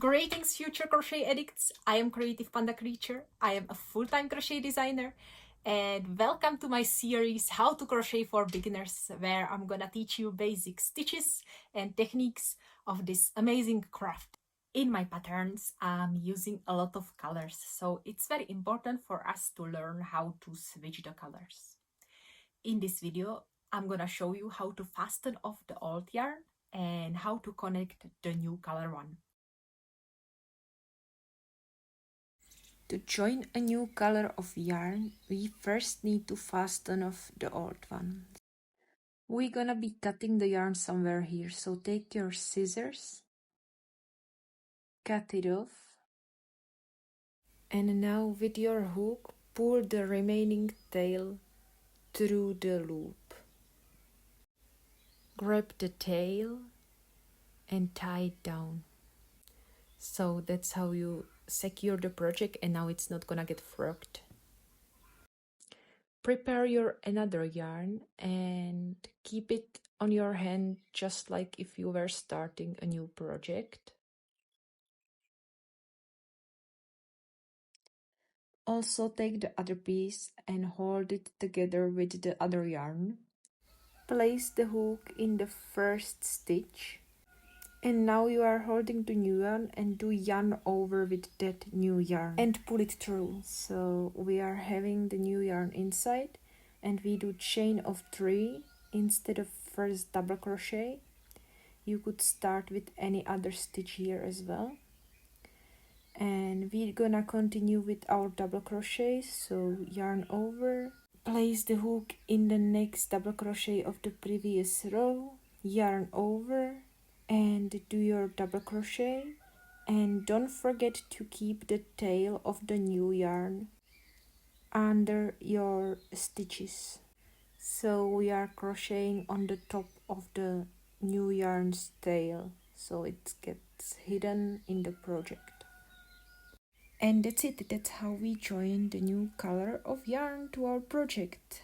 Greetings, future crochet addicts. I am Creative Panda Creature. I am a full-time crochet designer, and welcome to my series How to Crochet for Beginners, where I'm gonna teach you basic stitches and techniques of this amazing craft. In my patterns, I'm using a lot of colors, so it's very important for us to learn how to switch the colors. In this video, I'm gonna show you how to fasten off the old yarn and how to connect the new color one. To join a new color of yarn, we first need to fasten off the old one. We're gonna be cutting the yarn somewhere here, so take your scissors, cut it off, and now with your hook, pull the remaining tail through the loop. Grab the tail and tie it down. So that's how you secure the project, and now it's not gonna get frogged. Prepare your another yarn and keep it on your hand just like if you were starting a new project. Also take the other piece and hold it together with the other yarn. Place the hook in the first stitch. And now you are holding the new yarn and do yarn over with that new yarn and pull it through. So we are having the new yarn inside, and we do chain of 3 instead of first double crochet. You could start with any other stitch here as well. And we're gonna continue with our double crochet, so yarn over, place the hook in the next double crochet of the previous row, yarn over, and do your double crochet, and don't forget to keep the tail of the new yarn under your stitches. So we are crocheting on the top of the new yarn's tail, so it gets hidden in the project. And that's it. That's how we join the new color of yarn to our project.